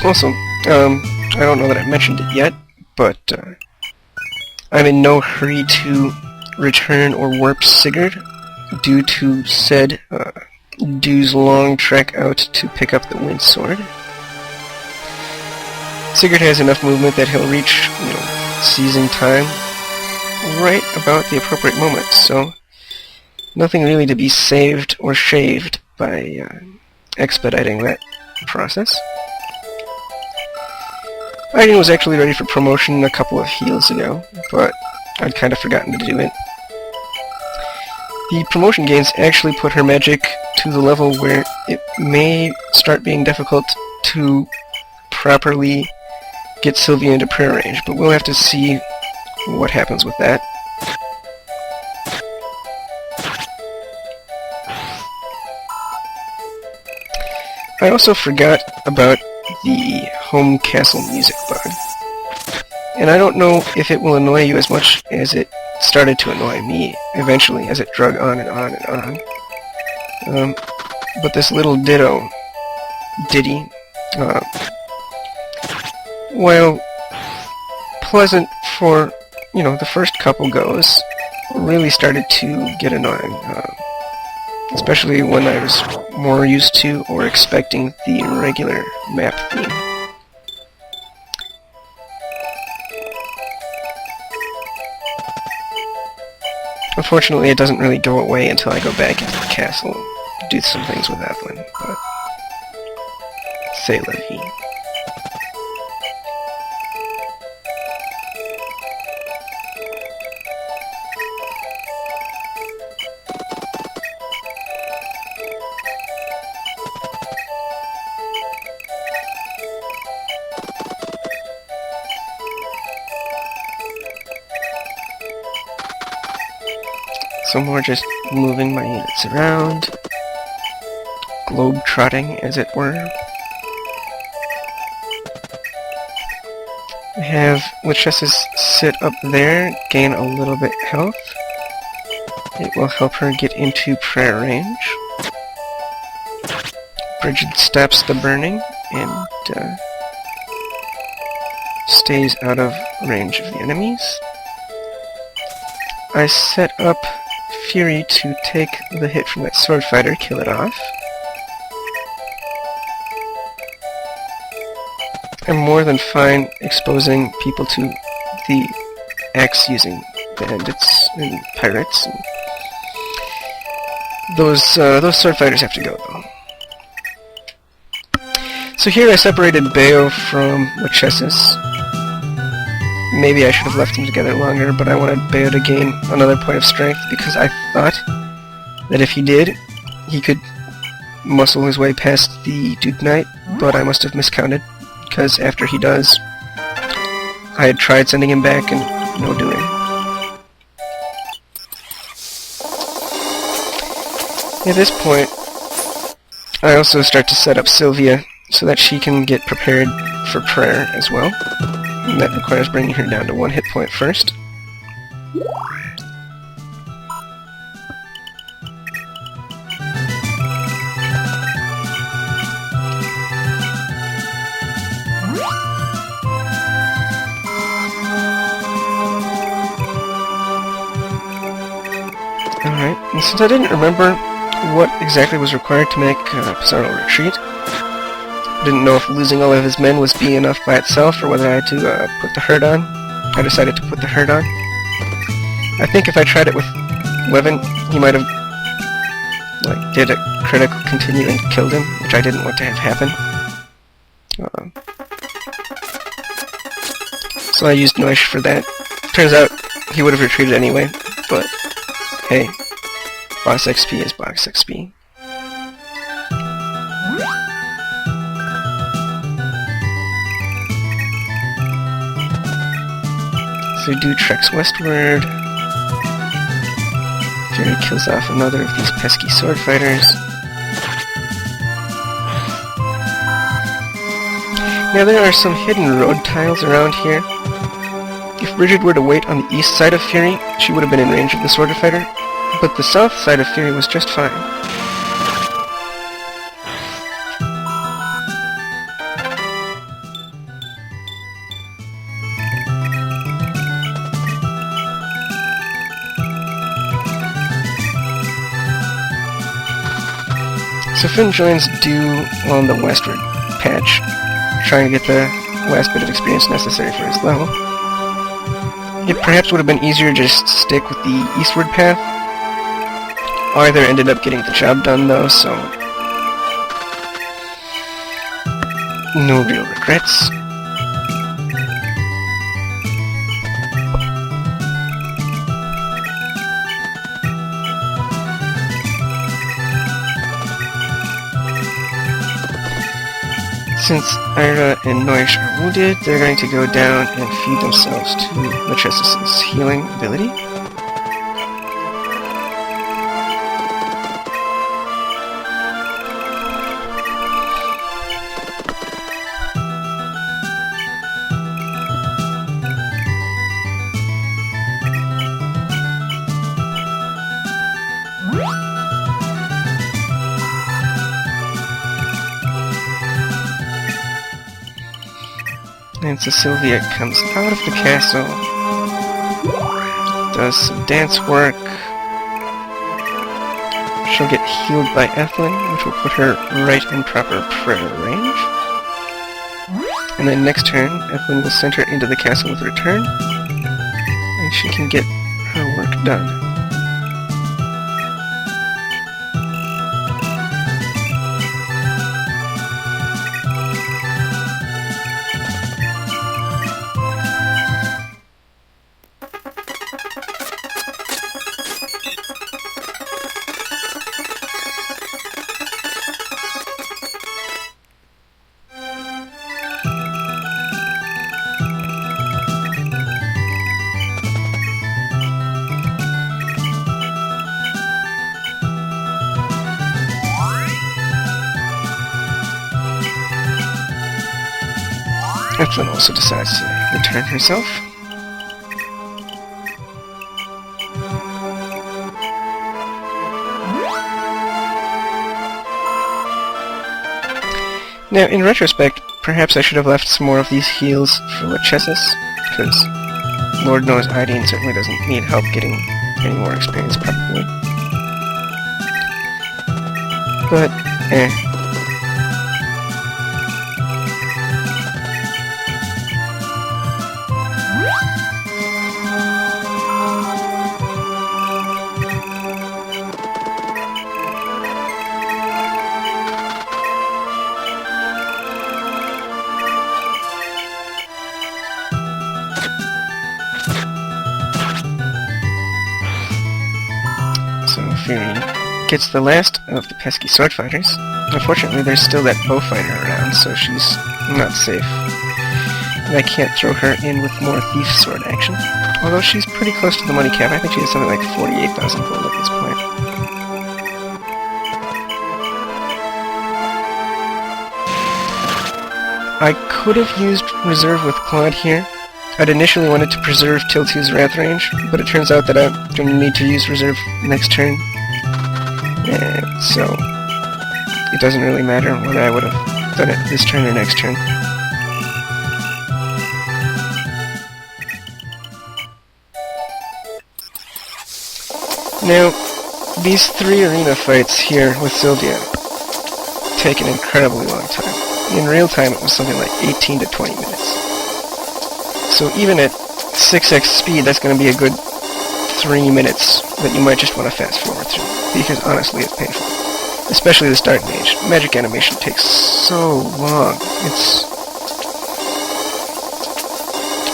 Also, I don't know that I mentioned it yet, but I'm in no hurry to return or warp Sigurd due to said Due's long trek out to pick up the Wind Sword. Sigurd has enough movement that he'll reach, seizing time right about the appropriate moment, so nothing really to be saved or shaved by expediting that process. Aiden was actually ready for promotion a couple of heals ago, but I'd kind of forgotten to do it. The promotion gains actually put her magic to the level where it may start being difficult to properly get Sylvia into prayer range, but we'll have to see what happens with that. I also forgot about the home castle music bug, and I don't know if it will annoy you as much as it started to annoy me eventually as it drug on and on and on. But this little ditty, while pleasant for, the first couple goes, really started to get annoying, especially when I was more used to or expecting the regular map theme. Unfortunately, it doesn't really go away until I go back into the castle and do some things with Evelyn, but c'est la vie. Some more just moving my units around, globe-trotting, as it were. I have Lichessa's sit up there, gain a little bit health. It will help her get into prayer range. Bridget stops the burning and stays out of range of the enemies. I set up Fury to take the hit from that sword fighter, kill it off. I'm more than fine exposing people to the axe-using bandits and pirates. And those sword fighters have to go, though. So here I separated Bayo from Lachesis. Maybe I should have left them together longer, but I wanted Bayo to gain another point of strength because I thought that if he did, he could muscle his way past the Duke Knight, but I must have miscounted, because after he does, I had tried sending him back and no doing. At this point, I also start to set up Sylvia so that she can get prepared for prayer as well. And that requires bringing her down to 1 hit point first. Alright, and since I didn't remember what exactly was required to make Pizarro retreat, didn't know if losing all of his men was B enough by itself, or whether I had to put the herd on. I decided to put the herd on. I think if I tried it with Levin, he might have did a critical continue and killed him, which I didn't want to have happen. So I used Noish for that. Turns out he would have retreated anyway, but hey, boss XP is boss XP. So Dude treks westward. Fury kills off another of these pesky sword fighters. Now there are some hidden road tiles around here. If Bridget were to wait on the east side of Fury, she would have been in range of the sword fighter, but the south side of Fury was just fine. So Finn joins Dew on the westward patch, trying to get the last bit of experience necessary for his level. It perhaps would have been easier just to stick with the eastward path. Either ended up getting the job done though, so no real regrets. Since Ira and Noish are wounded, they're going to go down and feed themselves to Machesis' healing ability. And so Sylvia comes out of the castle, does some dance work. She'll get healed by Ethlyn, which will put her right in proper prayer range. And then next turn, Ethlyn will send her into the castle with return, and she can get her work done. Ethlyn also decides to return herself. Now, in retrospect, perhaps I should have left some more of these heals for Lachesis, because Lord knows Ideen certainly doesn't need help getting any more experience, probably. But, Fury gets the last of the pesky sword fighters. Unfortunately, there's still that bow fighter around, so she's not safe. And I can't throw her in with more thief sword action. Although she's pretty close to the money cap. I think she has something like 48,000 gold at this point. I could have used reserve with Claude here. I'd initially wanted to preserve Tiltu's Wrath range, but it turns out that I'm going to need to use reserve next turn. So it doesn't really matter whether I would have done it this turn or next turn. Now, these 3 arena fights here with Sylvia take an incredibly long time. In real time, it was something like 18 to 20 minutes. So even at 6x speed, that's going to be a good 3 minutes that you might just want to fast forward through, because honestly, it's painful. Especially this Dark Mage. Magic animation takes so long.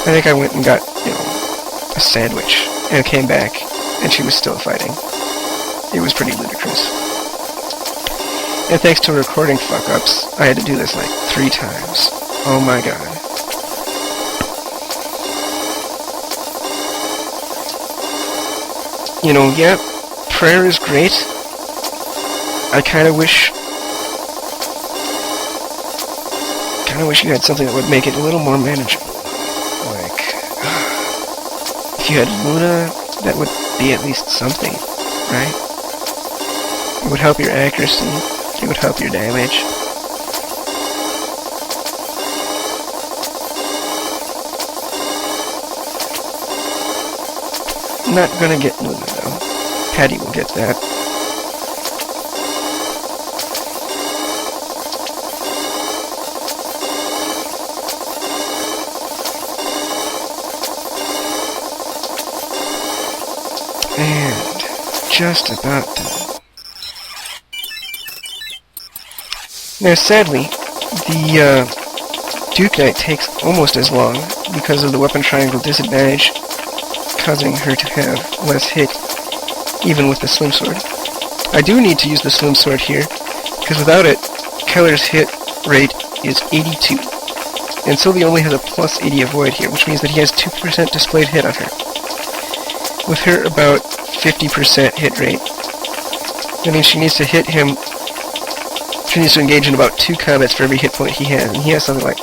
I think I went and got, a sandwich, and came back, and she was still fighting. It was pretty ludicrous. And thanks to recording fuck-ups, I had to do this like 3 times. Oh my god. Yeah, prayer is great. I kind of wish you had something that would make it a little more manageable. Like, if you had Luna, that would be at least something, right? It would help your accuracy. It would help your damage. Not gonna get Luna though. Patty will get that. And just about done. Now sadly, the Duke Knight takes almost as long because of the weapon triangle disadvantage, causing her to have less hit even with the Slim Sword. I do need to use the Slim Sword here, because without it, Keller's hit rate is 82. And Sylvie only has a plus 80 avoid here, which means that he has 2% displayed hit on her. With her about 50% hit rate, that means she needs to hit him, she needs to engage in about 2 combats for every hit point he has, and he has something like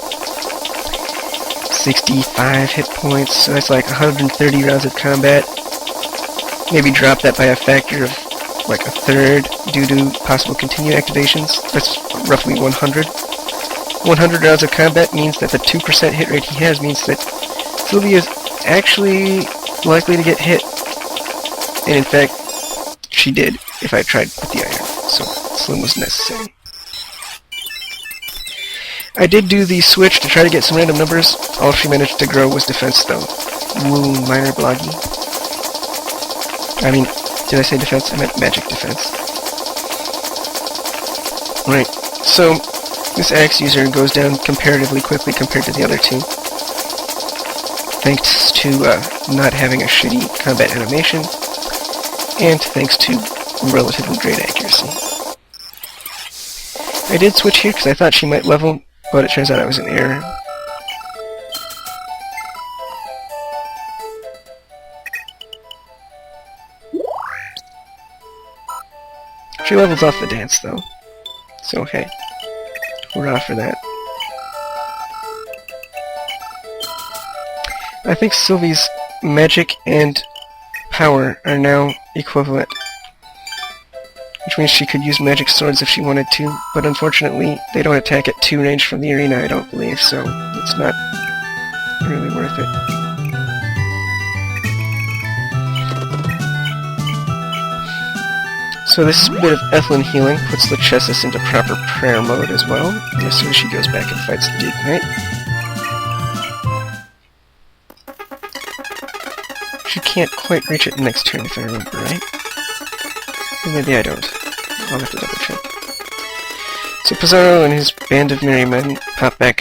65 hit points, so that's like 130 rounds of combat. Maybe drop that by a factor of like a third due to possible continue activations. That's roughly 100. 100 rounds of combat means that the 2% hit rate he has means that Sylvie is actually likely to get hit. And in fact, she did if I tried with the iron, so Slim was necessary. I did do the switch to try to get some random numbers. All she managed to grow was defense though. Woo, minor bloggy. I mean, did I say defense? I meant magic defense. Right, so this axe user goes down comparatively quickly compared to the other two, thanks to not having a shitty combat animation, and thanks to relatively great accuracy. I did switch here because I thought she might level, but it turns out I was in error. She levels off the dance, though. So, hey. Hurrah for that. I think Sylvie's magic and power are now equivalent. Which means she could use magic swords if she wanted to, but unfortunately, they don't attack at 2 range from the arena, I don't believe, so it's not really worth it. So this bit of Ethlyn healing puts the Chessis into proper prayer mode as well, as soon as she goes back and fights the Duke Knight. She can't quite reach it next turn if I remember right. Or maybe I don't. I'll have to double check. So Pizarro and his band of merry men pop back